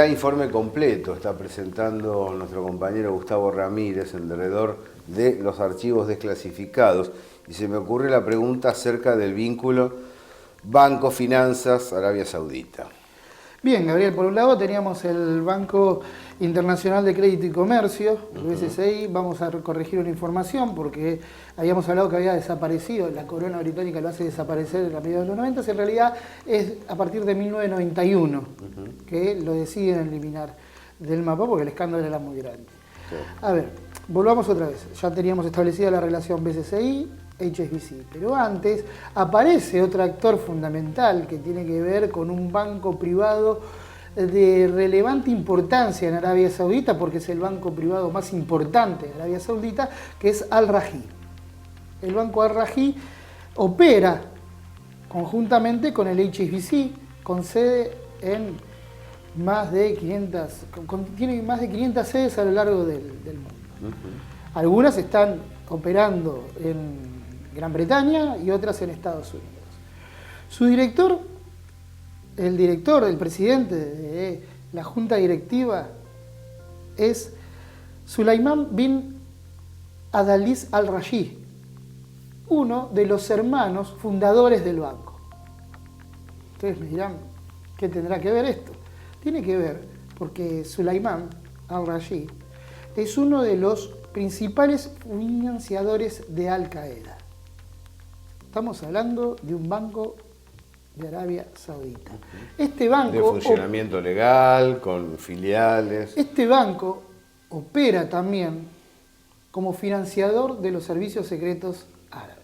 ya informe completo está presentando nuestro compañero Gustavo Ramírez alrededor de los archivos desclasificados. Y se me ocurre la pregunta acerca del vínculo Banco, Finanzas, Arabia Saudita. Bien, Gabriel, por un lado teníamos el Banco Internacional de Crédito y Comercio, el BCCI. Vamos a corregir una información porque habíamos hablado que había desaparecido, la corona británica lo hace desaparecer a mediados de los 90, en realidad es a partir de 1991 que lo deciden eliminar del mapa porque el escándalo era muy grande. Sí. A ver, volvamos otra vez. Ya teníamos establecida la relación BCCI, HSBC, pero antes aparece otro actor fundamental que tiene que ver con un banco privado de relevante importancia en Arabia Saudita, porque es el banco privado más importante de Arabia Saudita, que es Al Rajhi. El banco Al Rajhi opera conjuntamente con el HSBC, con sede en más de 500, tiene más de 500 sedes a lo largo del mundo. Algunas están operando en Gran Bretaña y otras en Estados Unidos. Su director, el presidente de la junta directiva es Sulaiman bin Adaliz Al Rajhi, uno de los hermanos fundadores del banco. Ustedes me dirán, ¿qué tendrá que ver esto? Tiene que ver porque Sulaiman Al Rajhi es uno de los principales financiadores de Al Qaeda. Estamos hablando de un banco de Arabia Saudita. Este banco de funcionamiento legal, con filiales. Este banco opera también como financiador de los servicios secretos árabes,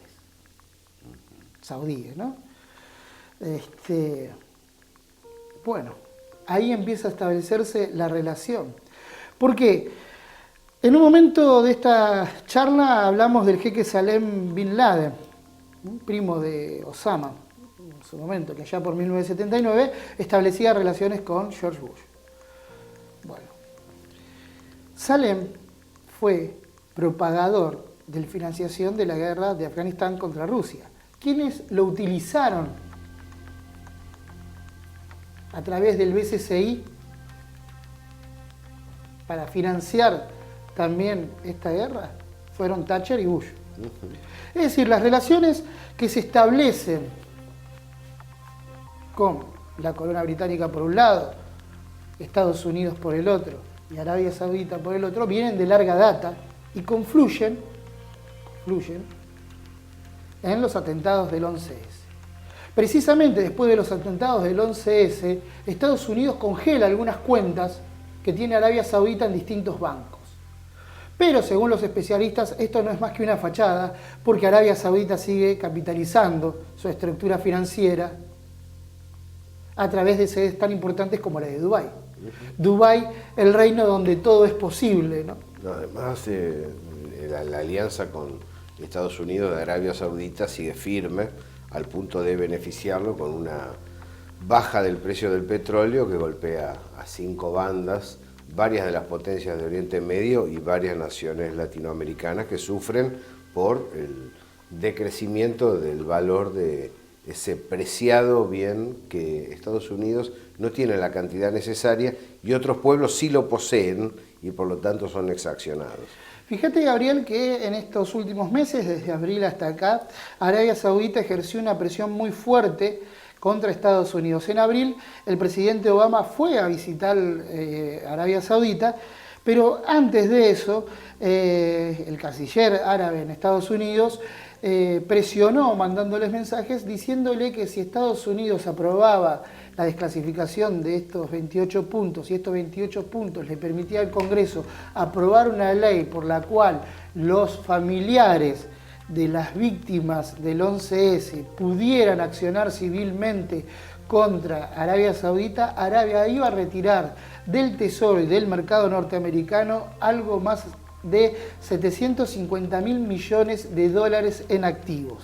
saudíes, ¿no? Bueno, ahí empieza a establecerse la relación. ¿Por qué? En un momento de esta charla hablamos del jeque Salem bin Laden, un primo de Osama, en su momento, que allá por 1979 establecía relaciones con George Bush. Bueno, Salem fue propagador de la financiación de la guerra de Afganistán contra Rusia. ¿Quiénes lo utilizaron a través del BCCI para financiar también esta guerra? Fueron Thatcher y Bush. Es decir, las relaciones que se establecen con la corona británica por un lado, Estados Unidos por el otro y Arabia Saudita por el otro, vienen de larga data y confluyen en los atentados del 11S. Precisamente después de los atentados del 11S, Estados Unidos congela algunas cuentas que tiene Arabia Saudita en distintos bancos. Pero según los especialistas, esto no es más que una fachada, porque Arabia Saudita sigue capitalizando su estructura financiera a través de sedes tan importantes como la de Dubái. Dubái, el reino donde todo es posible, ¿no? Además, la alianza con Estados Unidos de Arabia Saudita sigue firme al punto de beneficiarlo con una baja del precio del petróleo que golpea a 5 bandas, varias de las potencias de Oriente Medio y varias naciones latinoamericanas que sufren por el decrecimiento del valor de ese preciado bien que Estados Unidos no tiene la cantidad necesaria y otros pueblos sí lo poseen y por lo tanto son exaccionados. Fíjate, Gabriel, que en estos últimos meses, desde abril hasta acá, Arabia Saudita ejerció una presión muy fuerte contra Estados Unidos. En abril, el presidente Obama fue a visitar Arabia Saudita, pero antes de eso, el canciller árabe en Estados Unidos presionó mandándoles mensajes diciéndole que si Estados Unidos aprobaba la desclasificación de estos 28 puntos y estos 28 puntos le permitía al Congreso aprobar una ley por la cual los familiares de las víctimas del 11S pudieran accionar civilmente contra Arabia Saudita, Arabia iba a retirar del Tesoro y del mercado norteamericano algo más de 750.000 millones de dólares en activos.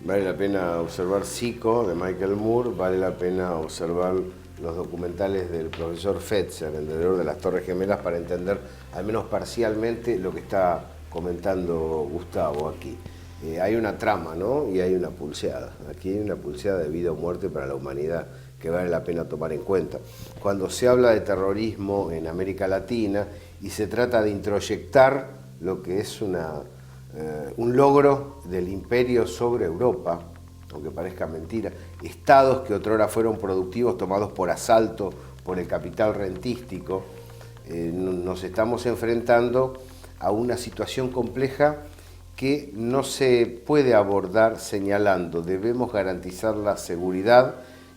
Vale la pena observar Zico de Michael Moore, vale la pena observar los documentales del profesor Fetzer, el de las Torres Gemelas, para entender al menos parcialmente lo que está comentando Gustavo aquí. Hay una trama, ¿no? Y hay una pulseada. Aquí hay una pulseada de vida o muerte para la humanidad que vale la pena tomar en cuenta. Cuando se habla de terrorismo en América Latina y se trata de introyectar lo que es un logro del imperio sobre Europa, aunque parezca mentira, estados que otrora fueron productivos tomados por asalto por el capital rentístico, nos estamos enfrentando a una situación compleja que no se puede abordar señalando: debemos garantizar la seguridad,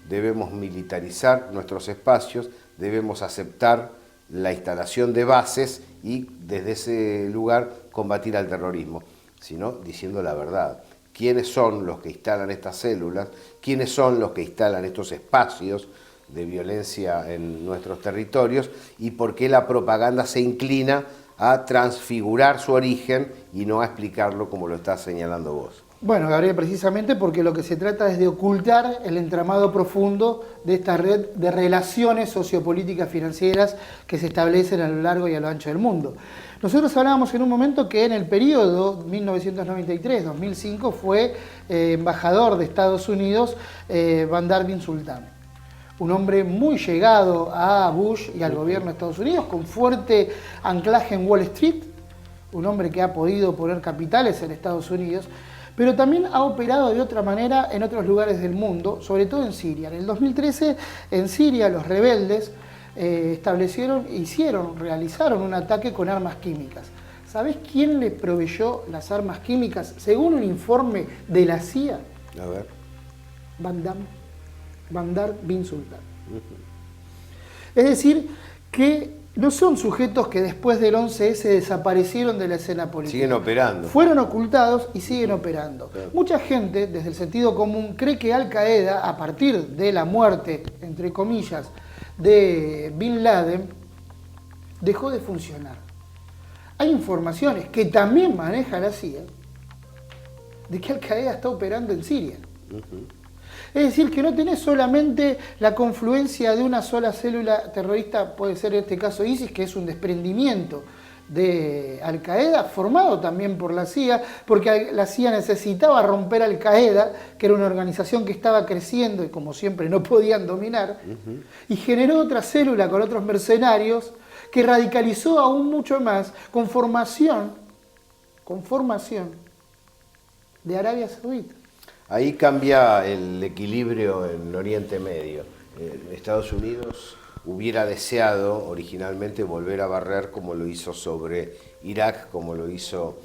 debemos militarizar nuestros espacios, debemos aceptar la instalación de bases y desde ese lugar combatir al terrorismo, sino diciendo la verdad. ¿Quiénes son los que instalan estas células? ¿Quiénes son los que instalan estos espacios de violencia en nuestros territorios? ¿Y por qué la propaganda se inclina a transfigurar su origen y no a explicarlo como lo estás señalando vos? Bueno, Gabriel, precisamente porque lo que se trata es de ocultar el entramado profundo de esta red de relaciones sociopolíticas financieras que se establecen a lo largo y a lo ancho del mundo. Nosotros hablábamos en un momento que en el periodo 1993-2005 fue embajador de Estados Unidos Bandar bin Sultan, un hombre muy llegado a Bush y al gobierno de Estados Unidos, con fuerte anclaje en Wall Street, un hombre que ha podido poner capitales en Estados Unidos, pero también ha operado de otra manera en otros lugares del mundo, sobre todo en Siria. En el 2013, en Siria, los rebeldes realizaron un ataque con armas químicas. ¿Sabés quién les proveyó las armas químicas? Según un informe de la CIA, A ver. Bandar bin Sultan. Es decir, que no son sujetos que después del 11S desaparecieron de la escena política. Siguen operando. Fueron ocultados y siguen operando. Claro. Mucha gente, desde el sentido común, cree que Al-Qaeda, a partir de la muerte, entre comillas, de Bin Laden, dejó de funcionar. Hay informaciones que también maneja la CIA de que Al-Qaeda está operando en Siria. Es decir, que no tenés solamente la confluencia de una sola célula terrorista, puede ser en este caso ISIS, que es un desprendimiento de Al-Qaeda, formado también por la CIA, porque la CIA necesitaba romper Al-Qaeda, que era una organización que estaba creciendo y como siempre no podían dominar, y generó otra célula con otros mercenarios que radicalizó aún mucho más con formación de Arabia Saudita. Ahí cambia el equilibrio en Oriente Medio. Estados Unidos hubiera deseado originalmente volver a barrer como lo hizo sobre Irak, como lo hizo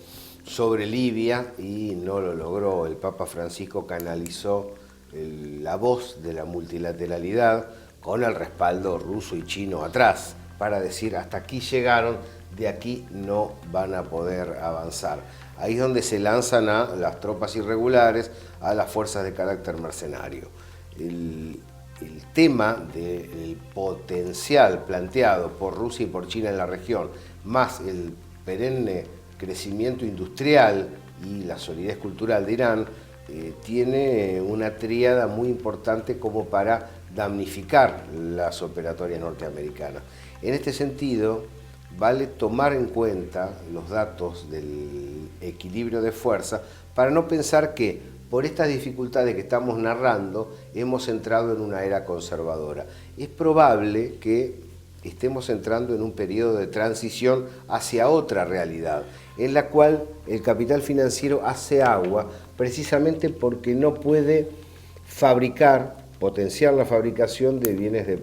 sobre Libia, y no lo logró. El Papa Francisco canalizó la voz de la multilateralidad con el respaldo ruso y chino atrás, para decir: hasta aquí llegaron, de aquí no van a poder avanzar. Ahí es donde se lanzan a las tropas irregulares, a las fuerzas de carácter mercenario. El tema del potencial planteado por Rusia y por China en la región, más el perenne crecimiento industrial y la solidez cultural de Irán, tiene una tríada muy importante como para damnificar las operatorias norteamericanas. En este sentido, vale tomar en cuenta los datos del equilibrio de fuerza para no pensar que por estas dificultades que estamos narrando hemos entrado en una era conservadora. Es probable que estemos entrando en un periodo de transición hacia otra realidad, en la cual el capital financiero hace agua precisamente porque no puede potenciar la fabricación de bienes de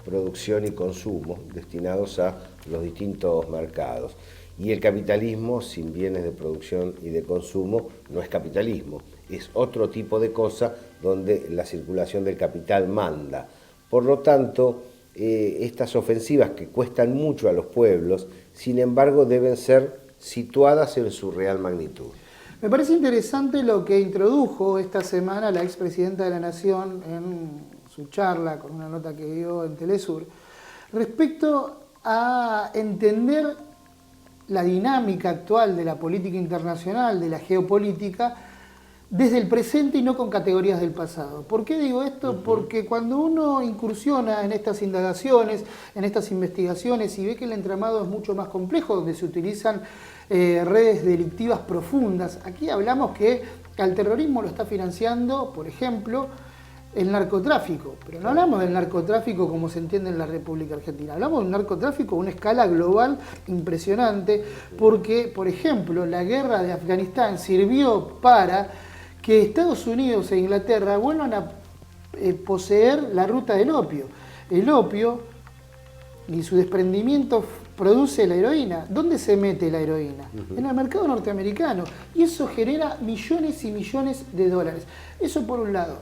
producción y consumo destinados a los distintos mercados. Y el capitalismo sin bienes de producción y de consumo no es capitalismo, es otro tipo de cosa donde la circulación del capital manda. Por lo tanto, estas ofensivas que cuestan mucho a los pueblos, sin embargo, deben ser situadas en su real magnitud. Me parece interesante lo que introdujo esta semana la expresidenta de la Nación en su charla, con una nota que dio en Telesur, respecto a entender la dinámica actual de la política internacional, de la geopolítica, desde el presente y no con categorías del pasado. ¿Por qué digo esto? Porque cuando uno incursiona en estas indagaciones, en estas investigaciones y ve que el entramado es mucho más complejo, donde se utilizan redes delictivas profundas, aquí hablamos que al terrorismo lo está financiando, por ejemplo, el narcotráfico, pero no hablamos del narcotráfico como se entiende en la República Argentina, hablamos de un narcotráfico a una escala global impresionante, porque, por ejemplo, la guerra de Afganistán sirvió para que Estados Unidos e Inglaterra vuelvan a poseer la ruta del opio. El opio y su desprendimiento produce la heroína. ¿Dónde se mete la heroína? En el mercado norteamericano. Y eso genera millones y millones de dólares. Eso por un lado.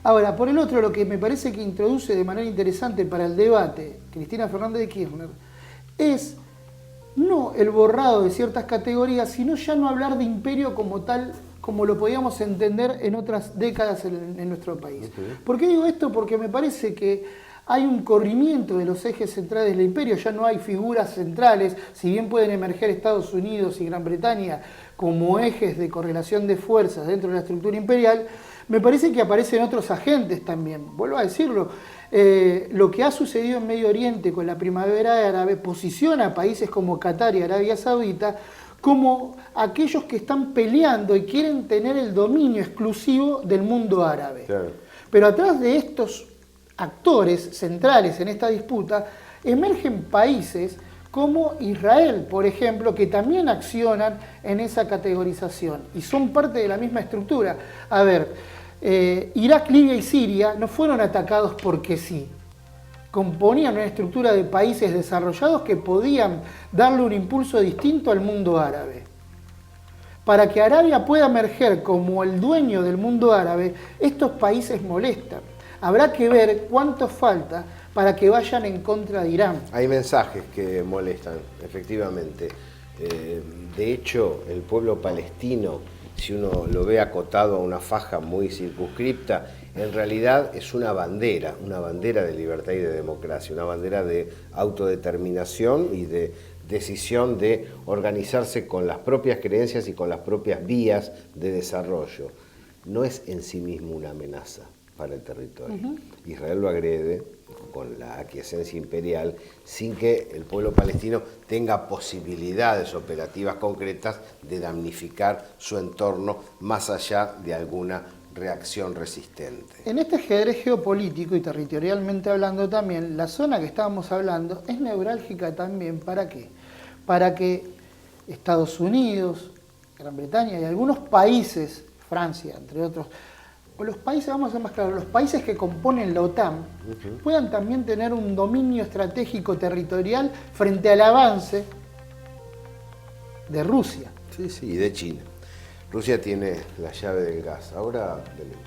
Ahora, por el otro, lo que me parece que introduce de manera interesante para el debate Cristina Fernández de Kirchner es no el borrado de ciertas categorías, sino ya no hablar de imperio como tal, como lo podíamos entender en otras décadas en nuestro país. ¿Por qué digo esto? Porque me parece que hay un corrimiento de los ejes centrales del imperio, ya no hay figuras centrales, si bien pueden emerger Estados Unidos y Gran Bretaña como ejes de correlación de fuerzas dentro de la estructura imperial, me parece que aparecen otros agentes también. Vuelvo a decirlo, lo que ha sucedido en Medio Oriente con la primavera árabe posiciona a países como Qatar y Arabia Saudita como aquellos que están peleando y quieren tener el dominio exclusivo del mundo árabe. Claro. Pero atrás de estos actores centrales en esta disputa emergen países como Israel, por ejemplo, que también accionan en esa categorización y son parte de la misma estructura. A ver, Irak, Libia y Siria no fueron atacados porque sí. Componían una estructura de países desarrollados que podían darle un impulso distinto al mundo árabe. Para que Arabia pueda emerger como el dueño del mundo árabe, estos países molestan. Habrá que ver cuánto falta para que vayan en contra de Irán. Hay mensajes que molestan, efectivamente. De hecho, el pueblo palestino, si uno lo ve acotado a una faja muy circunscripta, en realidad es una bandera de libertad y de democracia, una bandera de autodeterminación y de decisión de organizarse con las propias creencias y con las propias vías de desarrollo. No es en sí mismo una amenaza para el territorio. Israel lo agrede con la aquiescencia imperial sin que el pueblo palestino tenga posibilidades operativas concretas de damnificar su entorno más allá de alguna reacción resistente. En este ajedrez geopolítico y territorialmente hablando también, la zona que estábamos hablando es neurálgica también. ¿Para qué? Para que Estados Unidos, Gran Bretaña y algunos países, Francia, entre otros, o los países, vamos a ser más claros, los países que componen la OTAN puedan también tener un dominio estratégico territorial frente al avance de Rusia. Sí, sí, y de China. Rusia tiene la llave del gas. Ahora venimos.